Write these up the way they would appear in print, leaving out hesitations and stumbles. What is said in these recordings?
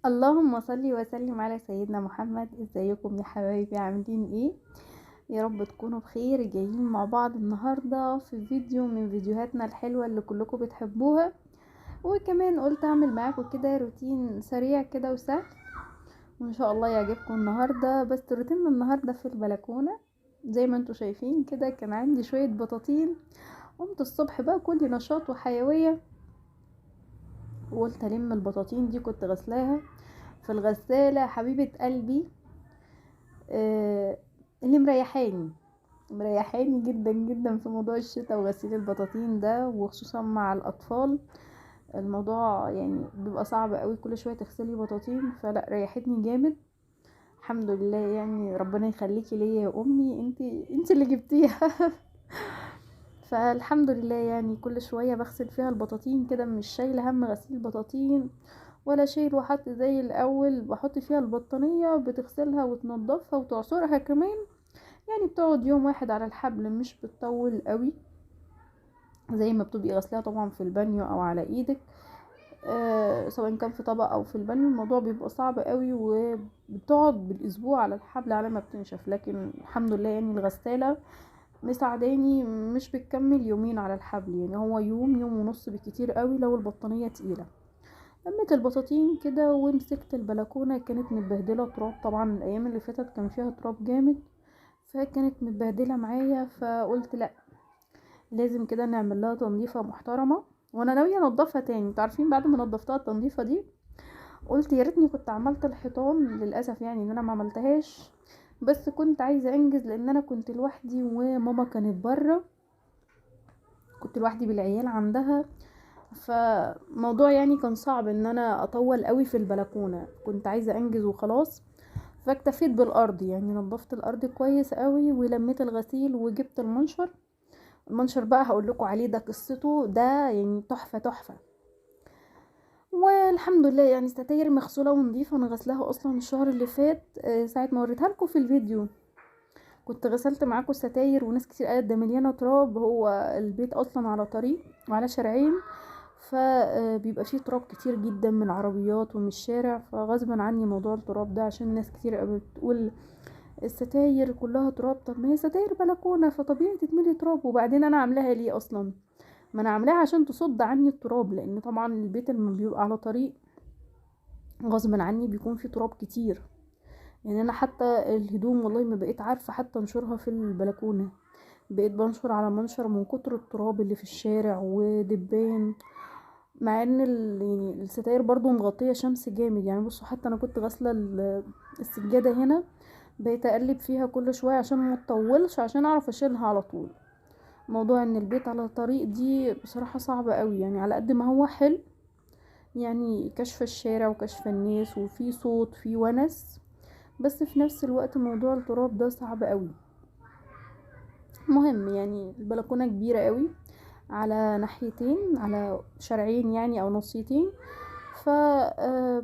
اللهم صل وسلم على سيدنا محمد. ازيكم يا حبايبي؟ عاملين ايه؟ يا رب تكونوا بخير. جايين مع بعض النهارده في فيديو من فيديوهاتنا الحلوه اللي كلكم بتحبوها، وكمان قلت اعمل معاكم كده روتين سريع كده وسهل، وان شاء الله يعجبكم النهارده. بس روتين النهارده في البلكونه زي ما انتوا شايفين كده. كان عندي شويه بطاطين، قمت الصبح بقى كل نشاط وحيويه وقلت الم البطاطين دي. كنت غسلاها في الغسالة حبيبة قلبي، اللي مريحاني جدا جدا في موضوع الشتاء وغسيل البطاطين ده، وخصوصا مع الأطفال. الموضوع يعني بيبقى صعب قوي كل شوية تغسلي بطاطين، فلا ريحتني جامد. الحمد لله، يعني ربنا يخليكي ليا يا أمي، انتي اللي جبتيها. فالحمد لله، يعني كل شوية بغسل فيها البطاطين كده، مش شايلة هم غسيل البطاطين ولا شيل وحط زي الاول. بحط فيها البطانية، بتغسلها وتنضفها وتعصرها كمان، يعني بتقعد يوم واحد على الحبل، مش بتطول قوي زي ما بتبقي غسلها طبعا في البانيو او على ايدك. سواء كان في طبق او في البانيو الموضوع بيبقى صعب قوي، وبتقعد بالاسبوع على الحبل على ما بتنشف. لكن الحمد لله يعني الغسالة مساعداني، مش بتكمل يومين على الحبل، يعني هو يوم يوم ونص بالكتير قوي لو البطانية تقيلة. لميت البطاطين كده ومسكت البلكونة، كانت متبهدلة تراب طبعا، الأيام اللي فاتت كان فيها تراب جامد، فكانت متبهدلة معايا. فقلت لأ، لازم كده نعمل لها تنظيفة محترمة، وانا ناوية انضفها تاني. انتوا عارفين بعد ما نضفتها التنظيفة دي قلت يا ريتني كنت عملت الحيطان. للأسف يعني ان انا ما عملتهاش، بس كنت عايزة انجز لان انا كنت لوحدي وماما كانت بره، كنت لوحدي بالعيال عندها. فموضوع يعني كان صعب ان انا اطول قوي في البلكونه، كنت عايزه انجز وخلاص. فاكتفيت بالارض، يعني نظفت الارض كويس قوي ولميت الغسيل وجبت المنشر. المنشر بقى هقول لكم عليه، ده قصته ده يعني تحفه تحفه. والحمد لله يعني ستاير مغسوله ونضيفه، انا غسلاها اصلا الشهر اللي فات. ساعه ما وريتها لكم في الفيديو كنت غسلت معاكم الستاير، وناس كتير قالت ده مليانه تراب. هو البيت اصلا على طريق وعلى شارعين، فبيبقى فيه تراب كتير جدا من العربيات ومن الشارع، فغصبا عني موضوع التراب ده. عشان ناس كتير بتقول الستاير كلها تراب، طب ما هي ستاير بلكونه فطبيعي تتملي تراب. وبعدين انا عاملاها ليه اصلا؟ ما انا عاملاها عشان تصد عني التراب، لان طبعا البيت لما بيبقى على طريق غصبا عني بيكون فيه تراب كتير. يعني انا حتى الهدوم والله ما بقيت عارفه حتى انشرها في البلكونه، بقيت بنشر على منشر من كتر التراب اللي في الشارع ودبان. مع ان يعني الستاير برضو مغطيه شمس جامد. يعني بصوا، حتى انا كنت غاسله السجاده هنا، بقيت اقلب فيها كل شويه عشان ما تطولش، عشان اعرف اشيلها على طول. موضوع ان البيت على طريق دي بصراحه صعبه قوي، يعني على قد ما هو حلو، يعني كشف الشارع وكشف الناس وفي صوت في ونس، بس في نفس الوقت موضوع التراب ده صعب قوي. مهم يعني البلكونه كبيره قوي على ناحيتين، على شارعين يعني او نصيتين.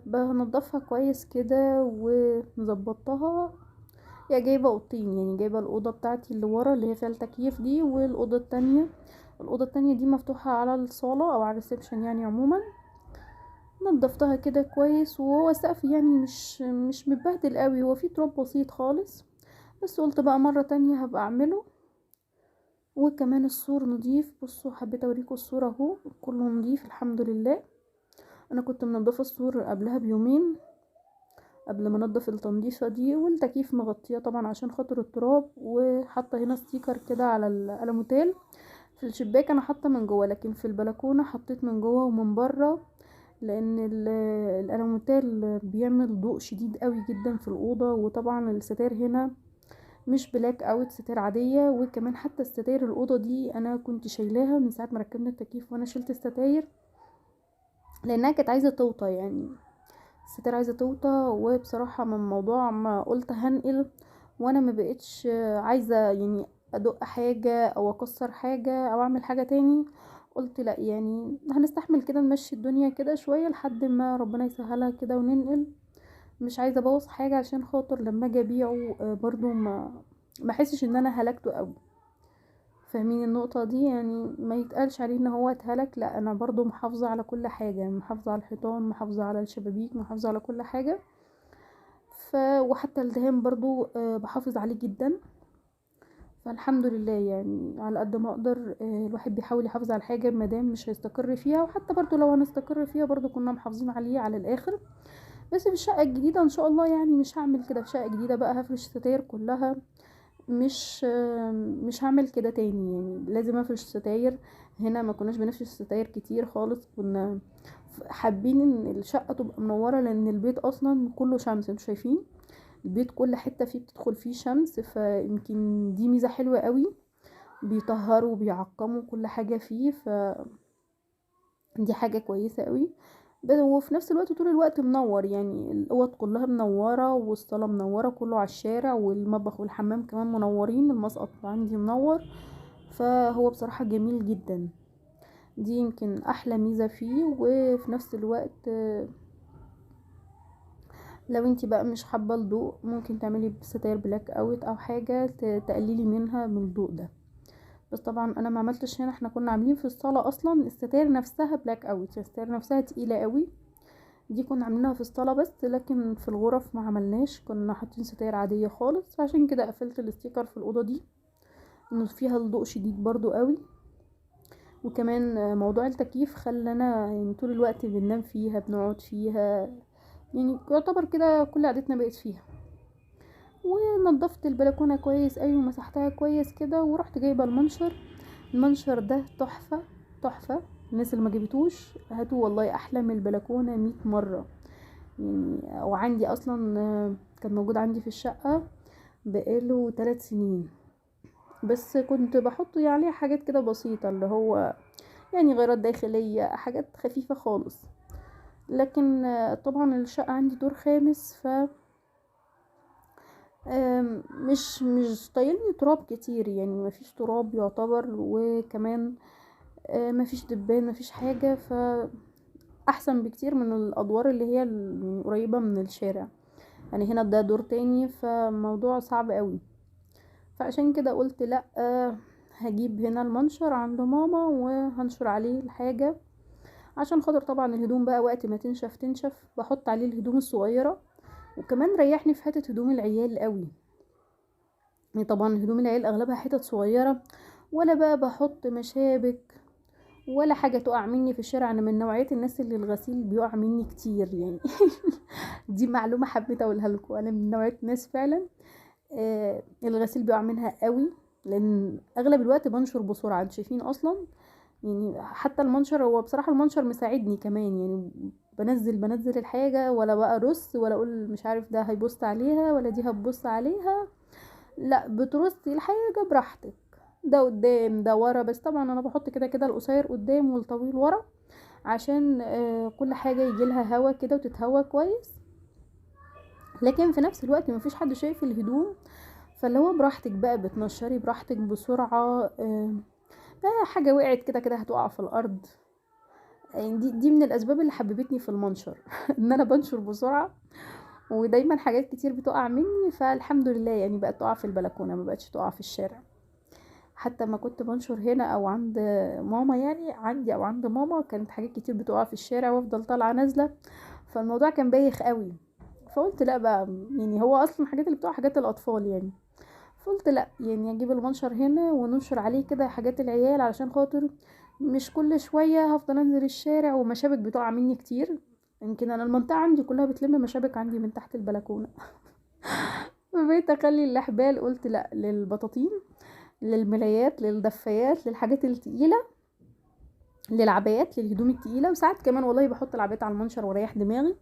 بنضفها كويس كده ومظبطها. يا جايبه اوضتين، يعني جايبه الاوضه بتاعتي اللي ورا اللي هي فيها التكييف دي، والاوضه التانية. الاوضه التانية دي مفتوحه على الصاله او على الريسبشن يعني عموما. نضفتها كده كويس، وهو السقف يعني مش متبهدل قوي، هو فيه تراب بسيط خالص، بس قلت بقى مره تانية هبقى اعمله. وكمان السور نضيف، بصوا حبيت اوريكم السور اهو كله نضيف الحمد لله. انا كنت منضفه السور قبلها بيومين قبل ما انضف التنظيفه دي، والتكييف مغطيه طبعا عشان خاطر التراب، وحاطه هنا ستيكر كده على الالوميتال. في الشباك انا حاطه من جوه، لكن في البلكونه حطيت من جوه ومن بره، لان الالوميتال بيعمل ضوء شديد قوي جدا في الاوضه. وطبعا الستاير هنا مش بلاك اوت، ستاير عاديه. وكمان حتى الستاير الاوضه دي انا كنت شايلاها من ساعه ما ركبنا التكييف، وانا شلت الستاير لانها كانت عايزه توطى، يعني الستاير عايزه توطى. وبصراحه من موضوع ما قلت هنقل، وانا ما بقتش عايزه يعني ادق حاجه او اكسر حاجه او اعمل حاجه تاني. قلت لا، يعني هنستحمل كده، نمشي الدنيا كده شويه لحد ما ربنا يسهلها كده وننقل. مش عايزه ابوظ حاجه عشان خاطر لما اجي ابيعه برضو ما احسش ان انا هلكته قوي. فاهمين النقطة دي؟ يعني ما يتقالش عليه ان هو اتهلك، لا انا برضو محافظة على كل حاجة، محافظة على الحيطان، محافظة على الشبابيك، محافظة على كل حاجة. وحتى الدهان برضو بحافظ عليه جدا. فالحمد لله يعني على قد ما اقدر الواحد بيحاول يحافظ على الحاجة مادام مش هيستقر فيها، وحتى برضو لو هنستقر فيها برضو كنا محافظين عليه على الاخر. بس في الشقة الجديدة ان شاء الله يعني مش هعمل كده. في شقة جديدة بقى هفرش ستاير كلها، مش هعمل كده تاني، يعني لازم افرش ستاير. هنا ما كناش بنفرش ستاير كتير خالص، كنا حابين ان الشقة تبقى منورة، لان البيت اصلا كله شمس، انتوا شايفين البيت كل حتة فيه بتدخل فيه شمس، فيمكن دي ميزة حلوة قوي، بيطهروا وبيعقموا كل حاجة فيه، فدي حاجة كويسة قوي. وفي نفس الوقت طول الوقت منور، يعني الاوض كلها منورة والصالة منورة كله على الشارع، والمطبخ والحمام كمان منورين، المسقط عندي منور. فهو بصراحة جميل جدا، دي يمكن احلى ميزة فيه. وفي نفس الوقت لو انتي بقى مش حابة الضوء ممكن تعملي بستاير بلاك اوت او حاجة تقللي منها من الضوء ده. بس طبعا انا ما عملتش هنا، احنا كنا عاملين في الصالة اصلا الستاير نفسها بلاك اوت، الستاير نفسها تقيلة قوي، دي كنا عاملينها في الصالة بس، لكن في الغرف ما عملناش، كنا حاطين ستاير عادية خالص. فعشان كده قفلت الاستيكر في الأوضة دي، انه فيها الضوء شديد برضو قوي. وكمان موضوع التكييف خلانا يعني طول الوقت بننام فيها، بنقعد فيها، يعني يعتبر كده كل قعدتنا بقت فيها. ونضفت البلكونة كويس قوي ومسحتها كويس كده، ورحت جايبة المنشر. المنشر ده تحفة تحفة، الناس اللي ما جابتوش هاتوا والله، احلى من البلكونة 100 مرة يعني. وعندي اصلا كان موجود عندي في الشقة بقاله 3 سنين، بس كنت بحط يعني عليه حاجات كده بسيطة، اللي هو يعني غيرات داخلية، حاجات خفيفة خالص. لكن طبعا الشقة عندي دور خامس، ف مش طايلني تراب كتير، يعني مفيش تراب يعتبر، وكمان مفيش دبان، مفيش حاجة، ف احسن بكتير من الادوار اللي هي يعني قريبة من الشارع. يعني هنا ده دور تاني، فموضوع صعب قوي. فعشان كده قلت لا، هجيب هنا المنشر عند ماما وهنشر عليه الحاجة، عشان خاطر طبعا الهدوم بقى وقت ما تنشف تنشف بحط عليه الهدوم الصغيرة. وكمان ريحني في حتة هدوم العيال قوي، يعني طبعا هدوم العيال اغلبها حتت صغيرة، ولا بقى بحط مشابك ولا حاجة تقع مني في الشارع. انا من نوعية الناس اللي الغسيل بيقع مني كتير يعني. دي معلومة حبيت اقولها لكم، انا من نوعية الناس فعلا الغسيل بيقع منها قوي، لان اغلب الوقت بنشر بسرعة، انتوا شايفين اصلا. يعني حتى المنشر، هو بصراحة المنشر مساعدني كمان، يعني بنزل الحاجة، ولا بقى رص، ولا اقول مش عارف ده هيبص عليها ولا دي هتبص عليها، لا بترصي الحاجة براحتك، ده قدام ده ورا. بس طبعا انا بحط كده كده القصير قدام والطويل ورا، عشان كل حاجة يجيلها هوا كده وتتهوى كويس. لكن في نفس الوقت مفيش حد شايف الهدوم، فاللي هو براحتك بقى بتنشري براحتك بسرعة. حاجة وقعت كده كده هتقع في الارض، يعني دي من الاسباب اللي حببتني في المنشر. ان انا بنشر بسرعة، ودايما حاجات كتير بتقع مني، فالحمد لله يعني بقت تقع في البلكونة، ما بقتش تقع في الشارع. حتى ما كنت بنشر هنا او عند ماما، يعني عندي او عند ماما، كانت حاجات كتير بتقع في الشارع وافضل طالعة نازلة، فالموضوع كان بايخ قوي. فقلت لا بقى، يعني هو اصلا الحاجات اللي بتقع حاجات الاطفال يعني، فقلت لا يعني اجيب المنشر هنا وننشر عليه كده حاجات العيال، علشان خاطر مش كل شوية هفضل انزل الشارع ومشابك بتقع مني كتير. يمكن انا المنطقة عندي كلها بتلم مشابك عندي من تحت البلكونة. فبقيت اخلي الاحبال، قلت لا للبطاطين، للملايات، للدفايات، للحاجات التقيلة، للعبايات، للهدوم التقيلة. وساعات كمان والله بحط العبايات على المنشر واريح دماغي.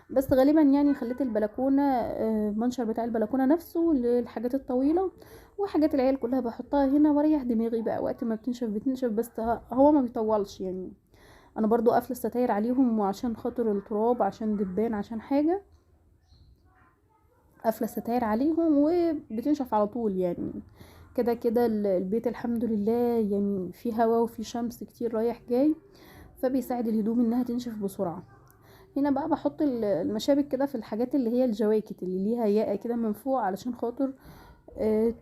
بس غالبا يعني خليت البلكونة المنشر بتاع البلكونة نفسه للحاجات الطويلة، وحاجات العيال كلها بحطها هنا واريح دماغي بقى، وقت ما بتنشف بتنشف، بس هو ما بيطولش يعني. انا برضو قافله الستاير عليهم، وعشان خاطر التراب، عشان دبان، عشان حاجة، قافله الستاير عليهم وبتنشف على طول يعني. كده كده البيت الحمد لله يعني فيه هوا وفيه شمس كتير رايح جاي، فبيساعد الهدوم انها تنشف بسرعة. هنا بقى بحط المشابك كده في الحاجات اللي هي الجواكت اللي ليها ياقة كده من فوق، علشان خاطر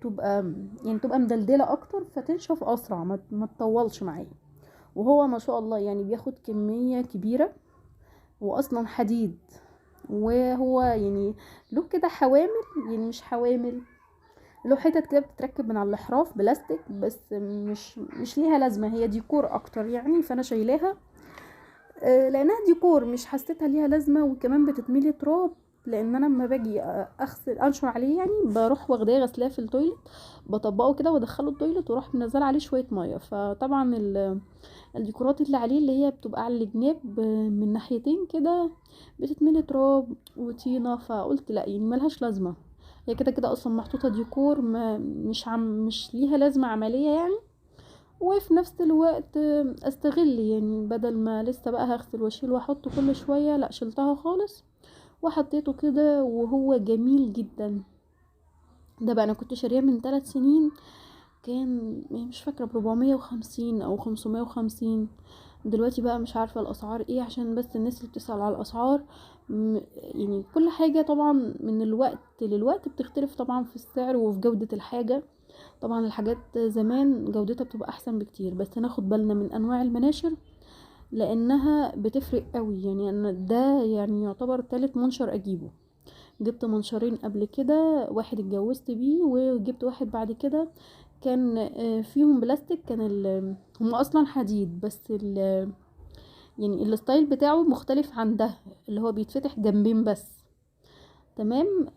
تبقى يعني تبقى مدلدله اكتر فتنشف اسرع، ما تطولش معايا. وهو ما شاء الله يعني بياخد كميه كبيره، واصلا حديد. وهو يعني له كده حوامل، يعني مش حوامل، له حتت كده بتتركب من على الاحراف بلاستيك، بس مش ليها لازمه، هي ديكور اكتر يعني، فانا شايلاها لانها ديكور، مش حسيتها ليها لازمه. وكمان بتتملي تراب، لان انا لما باجي اغسل انشر عليه يعني بروح واخداه غسلاه في التويلت، بطبقه كده وادخله التويلت واروح منزله عليه شويه ميه. فطبعا الديكورات اللي عليه اللي هي بتبقى على الجناب من ناحيتين كده بتتملي تراب وطينه، فقلت لا يعني ملهاش لازمه، هي كده كده اصلا محطوطه ديكور، ما مش ليها لازمه عمليه يعني. وفي نفس الوقت استغل يعني، بدل ما لسه بقى هغسل واشيل واحط كل شويه، لا شلتها خالص وحطيته كده وهو جميل جدا. ده بقى انا كنت شاريه من 3 سنين، كان مش فاكره ب450 او 550. دلوقتي بقى مش عارفه الاسعار ايه، عشان بس الناس اللي بتسأل على الاسعار، يعني كل حاجه طبعا من الوقت للوقت بتختلف طبعا في السعر وفي جوده الحاجه. طبعا الحاجات زمان جودتها بتبقى احسن بكتير، بس ناخد بالنا من انواع المناشر لانها بتفرق قوي. يعني انا ده يعني يعتبر تالت منشر اجيبه، جبت منشرين قبل كده، واحد اتجوزت بيه وجبت واحد بعد كده كان فيهم بلاستيك، كان هم اصلا حديد، بس يعني الستايل بتاعه مختلف عن ده، اللي هو بيتفتح جنبين بس. تمام.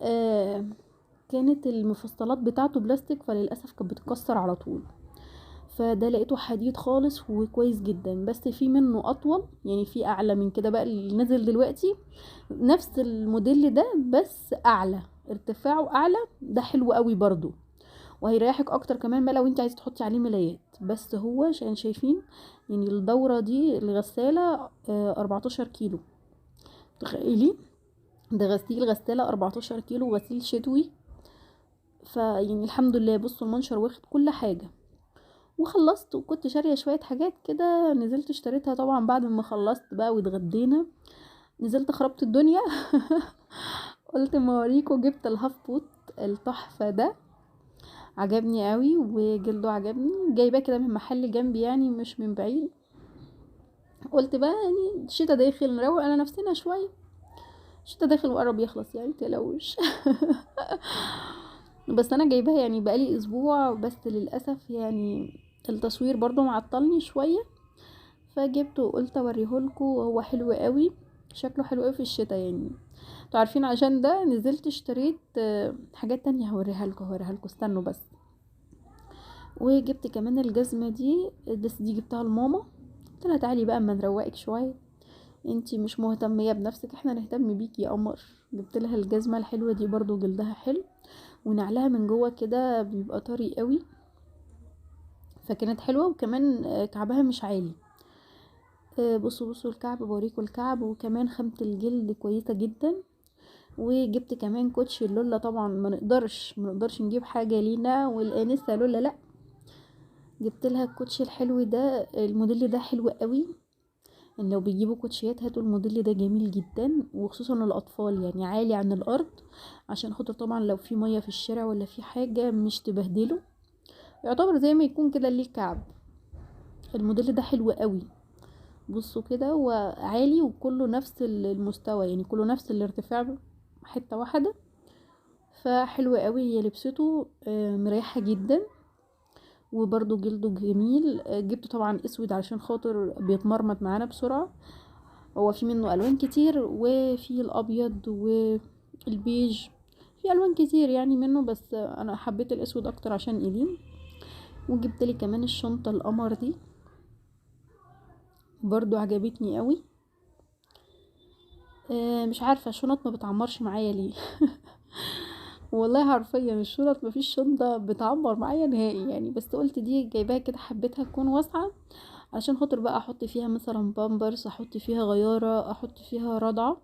كانت المفصلات بتاعته بلاستيك، فللاسف كانت بتتكسر على طول. فده لقيته حديد خالص وكويس جدا، بس في منه اطول، يعني في اعلى من كده بقى اللي نزل دلوقتي، نفس الموديل ده بس اعلى، ارتفاعه اعلى، ده حلو قوي برضو وهيريحك اكتر كمان بقى لو انت عايزه تحطي عليه ملايات. بس هو عشان شايفين يعني الدورة دي الغسالة 14 كيلو، تخيلي، ده غسيل غسالة 14 كيلو، غسيل شتوي. فيعني الحمد لله، بصوا المنشر واخد كل حاجة. وخلصت وكنت شارية شوية حاجات كده، نزلت اشتريتها طبعا بعد ما خلصت بقى واتغدينا، نزلت خربت الدنيا. قلت ما اوريكم، جبت الهاف بوت التحفة ده، عجبني قوي وجلده عجبني، جايباه كده من محل جنبي يعني مش من بعيد. قلت بقى يعني الشتا داخل نروق على نفسنا شوية، الشتا داخل وقرب يخلص يعني متقلقوش. بس انا جايباها يعني بقالي اسبوع، بس للاسف يعني التصوير برضو معطلني شوية، فجبته وقلت اوريهولكوا، وهو حلو قوي، شكله حلو قوي في الشتا يعني. انتوا عارفين عشان ده نزلت اشتريت حاجات تانية، هوريها لكم استنوا بس. وجبت كمان الجزمة دي، بس دي جبتها لماما، قلت لها تعالي بقى اما نروقك شوية، انتي مش مهتمية بنفسك، احنا نهتم بيكي يا قمر. جبت لها الجزمة الحلوة دي برضو، جلدها حلو ونعلها من جوه كده بيبقى طري قوي، فكانت حلوة. وكمان كعبها مش عالي. بصوا الكعب، بوريكم الكعب، وكمان خامة الجلد كويسة جدا. وجبت كمان كوتش اللولا، طبعا ما نقدرش نجيب حاجة لينا والانسة لولا لا. جبت لها الكوتش الحلو ده، الموديل ده حلو قوي، ان لو بيجيبوا كوتشيات هاتوا الموديل ده، جميل جدا وخصوصا الاطفال، يعني عالي عن الارض، عشان خاطر طبعا لو في مية في الشارع ولا في حاجة مش تبهدله، يعتبر زي ما يكون كده ليه كعب. الموديل ده حلو قوي، بصوا كده، وعالي وكله نفس المستوى، يعني كله نفس الارتفاع، حتة واحدة، فحلو قوي. هي لبسته مريحة جدا، وبرضو جلده جميل. جبته طبعا اسود علشان خاطر بيتمرمط معانا بسرعة، هو في منه الوان كتير، وفي الابيض والبيج، في الوان كتير يعني منه، بس انا حبيت الاسود اكتر عشان ايدين. وجبت لي كمان الشنطة القمر دي، برضو عجبتني قوي. مش عارفة الشنط ما بتعمرش معايا ليه. والله حرفيا الشنط، مفيش شنطة بتعمر معايا نهائي يعني، بس قلت دي جايباها كده حبيتها تكون واسعة، عشان خاطر بقى احط فيها مثلا بامبرز، احط فيها غيارة، احط فيها رضعة،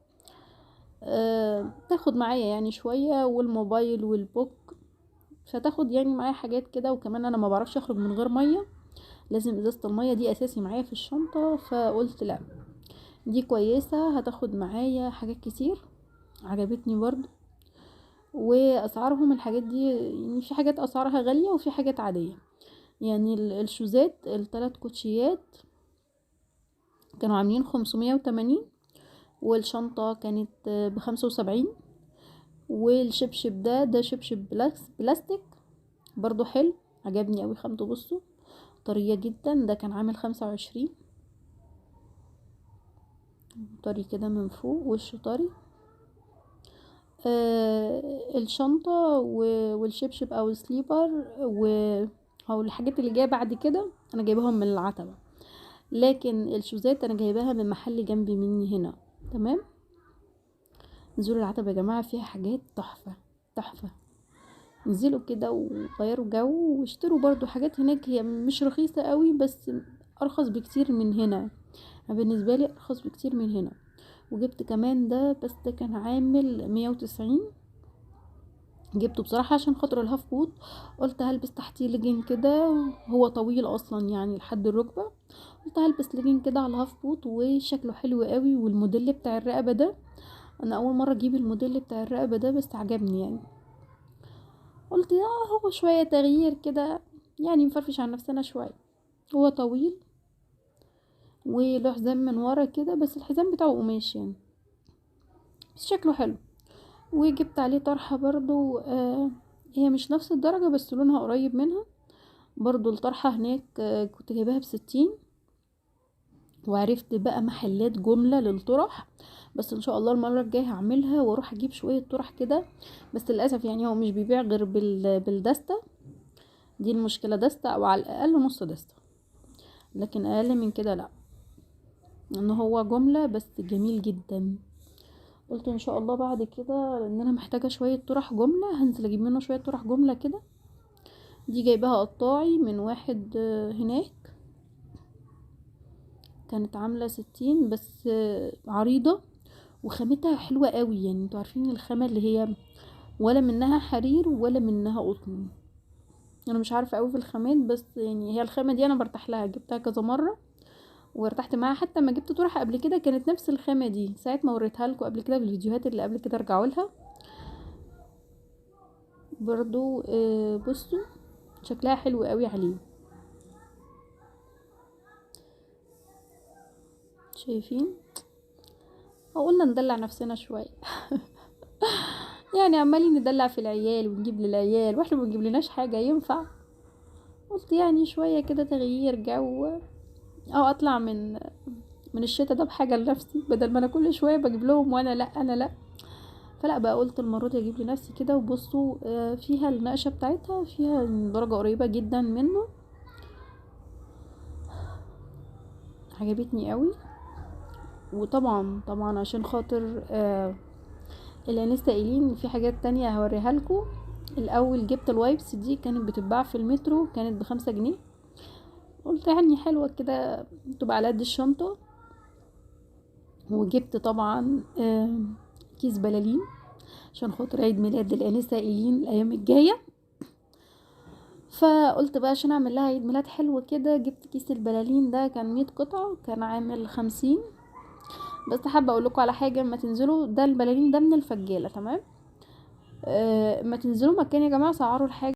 تاخد معايا يعني شوية، والموبايل والبوك، فتاخد يعني معايا حاجات كده. وكمان انا ما بعرفش اخرج من غير مية، لازم ازازة المية دي اساسي معايا في الشنطة، فقلت لا دي كويسة، هتاخد معايا حاجات كتير، عجبتني برضو. واسعارهم الحاجات دي يعني في حاجات اسعارها غالية وفي حاجات عادية. يعني الشوزات ال3 كوتشيات كانوا عاملين 580، والشنطة كانت ب75، والشبشب ده شبشب بلاستيك برضو حلو، عجبني اوي خامته، بصوا طرية جدا. ده كان عامل 25، طري كده من فوق، وشه طري. الشنطة والشبشب او السليبر او الحاجات اللي جايه بعد كده انا جايباهم من العتبة، لكن الشوزات انا جايباها من محل جنبي مني هنا. تمام. نزولوا العتبة يا جماعة فيها حاجات تحفة تحفة. انزلوا كده وغيروا جو واشتروا برضو حاجات هناك، هي مش رخيصة قوي بس ارخص بكتير من هنا، بالنسبة لي ارخص بكتير من هنا. وجبت كمان ده، بس ده كان عامل 190. جبته بصراحة عشان خاطر الهاف بوت، قلت هلبس تحتيه ليجين كده، هو طويل اصلا يعني لحد الركبة، قلت هلبس ليجين كده على الهاف بوت وشكله حلو قوي. والموديل بتاع الرقبة ده انا اول مرة اجيب الموديل بتاع الرقبة ده، بس عجبني يعني. قلت هو شوية تغيير كده يعني، نفرفش عن نفسنا شوية. هو طويل وله حزام من ورا كده، بس الحزام بتاعه قماش يعني، بس شكله حلو. وجبت عليه طرحة برضو، هي مش نفس الدرجة بس لونها قريب منها. برضو الطرحة هناك كنت جايباها ب60. وعرفت بقى محلات جملة للطرح، بس ان شاء الله المرة الجاية هعملها واروح اجيب شوية طرح كده. بس للأسف يعني هو مش بيبيع غير بالدستة، دي المشكلة، دستة او على الاقل نص دستة، لكن اقل من كده لا. ان هو جملة بس جميل جدا. قلت ان شاء الله بعد كده، لان انا محتاجة شوية طرح جملة، هنزل اجيب منه شوية طرح جملة كده. دي جايباها قطاعي من واحد هناك، كانت عاملة 60 بس، عريضة وخامتها حلوة قوي. يعني انتوا عارفين الخامة اللي هي ولا منها حرير ولا منها قطن. انا مش عارفة قوي في الخامات، بس يعني هي الخامة دي انا برتاح لها، جبتها كذا مرة وارتحت معاها. حتى ما جبت طرحة قبل كده كانت نفس الخامة دي، ساعة ما وريتها لكم قبل كده بالفيديوهات اللي قبل كده، ارجعوا لها برضو. بصوا شكلها حلو قوي عليه، شايفين؟ قلنا ندلع نفسنا شوية. يعني عمالين ندلع في العيال ونجيب للعيال واحنا ما بنجيب لناش حاجة ينفع. قلت يعني شوية كده تغيير جو، او اطلع من الشتا ده بحاجة لنفسي، بدل ما انا كل شوية بجيب لهم وانا لا انا لا. فلا بقى قلت المرة دي اجيب لنفسي كده. وبصوا فيها النقشة بتاعتها فيها درجة قريبة جدا منه، عجبتني قوي. وطبعا طبعا عشان خاطر الانستا قايلين في حاجات تانية هوريها لكم. الاول جبت الوايبس دي، كانت بتتباع في المترو، كانت ب5 جنيه. قلت يعني حلوة كده تبقى على قد الشنطة. وجبت طبعا كيس بلالين عشان خاطر عيد ميلاد الانسة قايلين الايام الجاية. فقلت بقى عشان اعمل لها عيد ميلاد حلو كده، جبت كيس البلالين ده، كان 100 قطعة، كان عامل 50. بس حابة اقول لكم على حاجة، ما تنزلوا ده البلالين ده من الفجالة، تمام؟ ما تنزلوا مكان يا جماعة سعروا الحاجة